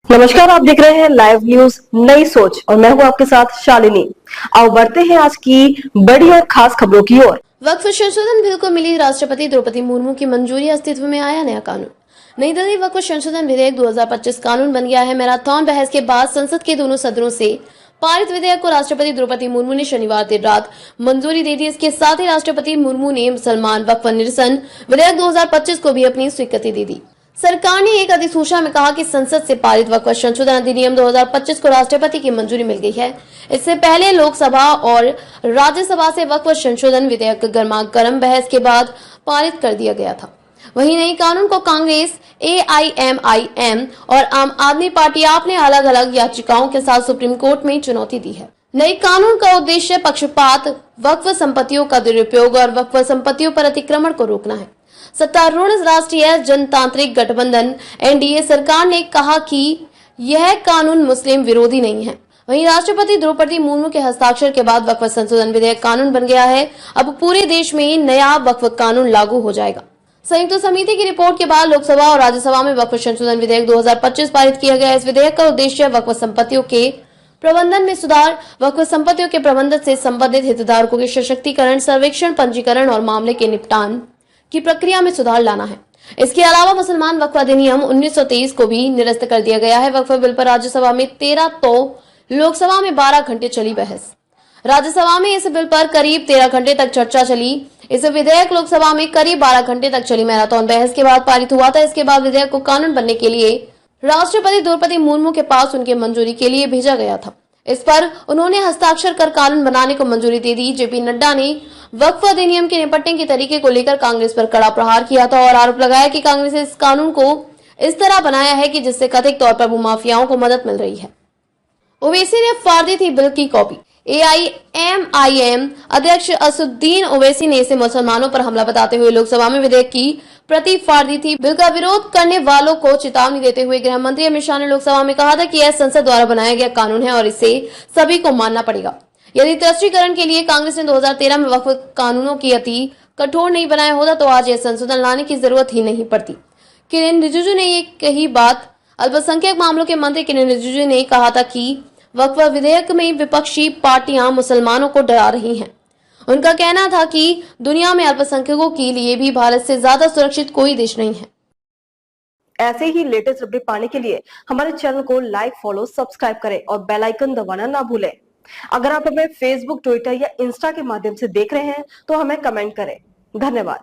नमस्कार, आप देख रहे हैं लाइव न्यूज नई सोच और मैं हूं आपके साथ शालिनी। आओ बढ़ते हैं आज की बड़ी और खास खबरों की ओर। वक्फ संशोधन बिल को मिली राष्ट्रपति द्रौपदी मुर्मू की मंजूरी, अस्तित्व में आया नया कानून। नई दिल्ली वक्फ संशोधन विधेयक 2025 कानून बन गया है। मैराथन बहस के बाद संसद के दोनों सदनों से पारित विधेयक को राष्ट्रपति द्रौपदी मुर्मू ने शनिवार देर रात मंजूरी दे दी। इसके साथ ही राष्ट्रपति मुर्मू ने मुसलमान वक्फ निरसन विधेयक 2025 को भी अपनी स्वीकृति दे दी। सरकार ने एक अधिसूचना में कहा कि संसद से पारित वक्फ संशोधन अधिनियम 2025 को राष्ट्रपति की मंजूरी मिल गई है। इससे पहले लोकसभा और राज्यसभा से वक्फ संशोधन विधेयक गर्मागर्म बहस के बाद पारित कर दिया गया था। वहीं नई कानून को कांग्रेस, AIMIM और आम आदमी पार्टी आप ने अलग अलग याचिकाओं के साथ सुप्रीम कोर्ट में चुनौती दी है। नई कानून का उद्देश्य पक्षपात, वक्फ संपत्तियों का दुरुपयोग और वक्फ संपत्तियों पर अतिक्रमण को रोकना है। सत्तारूढ़ राष्ट्रीय जनतांत्रिक गठबंधन NDA सरकार ने कहा कि यह कानून मुस्लिम विरोधी नहीं है। वहीं राष्ट्रपति द्रौपदी मुर्मू के हस्ताक्षर के बाद वक्फ संशोधन विधेयक कानून बन गया है। अब पूरे देश में नया वक्फ कानून लागू हो जाएगा। संयुक्त समिति की रिपोर्ट के बाद लोकसभा और राज्यसभा में वक्फ संशोधन विधेयक 2025 पारित किया गया। इस विधेयक का उद्देश्य वक्फ संपत्तियों के प्रबंधन में सुधार, वक्फ संपत्तियों के प्रबंधन से संबंधित हितधारकों के सशक्तिकरण, सर्वेक्षण, पंजीकरण और मामले के निपटान की प्रक्रिया में सुधार लाना है। इसके अलावा मुसलमान वक्फ अधिनियम 1923 को भी निरस्त कर दिया गया है। वक्फ बिल पर राज्यसभा में 13 तो लोकसभा में 12 घंटे चली बहस। राज्यसभा में इस बिल पर करीब 13 घंटे तक चर्चा चली। इस विधेयक लोकसभा में करीब 12 घंटे तक चली मैराथन बहस के बाद पारित हुआ था। इसके बाद विधेयक को कानून बनने के लिए राष्ट्रपति द्रौपदी मुर्मू के पास उनके मंजूरी के लिए भेजा गया था। इस पर उन्होंने हस्ताक्षर कर कानून बनाने को मंजूरी दे दी। JP नड्डा ने वक्फ अधिनियम के निपटने के तरीके को लेकर कांग्रेस पर कड़ा प्रहार किया था और आरोप लगाया कि कांग्रेस ने इस कानून को इस तरह बनाया है कि जिससे कथित तौर पर भूमाफियाओं को मदद मिल रही है। ओवैसी ने फाड़ दी थी बिल की कॉपी। AIMIM अध्यक्ष असुद्दीन ओवैसी ने इसे मुसलमानों पर हमला बताते हुए लोकसभा में विधेयक की प्रति फाड़ दी थी। बिल का विरोध करने वालों को चेतावनी देते हुए गृह मंत्री अमित शाह ने लोकसभा में कहा था कि यह संसद द्वारा बनाया गया कानून है और इसे सभी को मानना पड़ेगा। यदि तुष्टीकरण के लिए कांग्रेस ने 2013 में वक्फ कानूनों की अति कठोर नहीं बनाया होता तो आज यह संशोधन लाने की जरूरत ही नहीं पड़ती। किरेन रिजिजू ने ये कही बात। अल्पसंख्यक मामलों के मंत्री किरेन रिजिजू ने कहा था कि वक्फ विधेयक में विपक्षी पार्टियां मुसलमानों को डरा रही हैं। उनका कहना था कि दुनिया में अल्पसंख्यकों के लिए भी भारत से ज्यादा सुरक्षित कोई देश नहीं है। ऐसे ही लेटेस्ट अपडेट पाने के लिए हमारे चैनल को लाइक, फॉलो, सब्सक्राइब करें और बेल आइकन दबाना ना भूलें। अगर आप हमें फेसबुक, ट्विटर या इंस्टा के माध्यम से देख रहे हैं तो हमें कमेंट करें। धन्यवाद।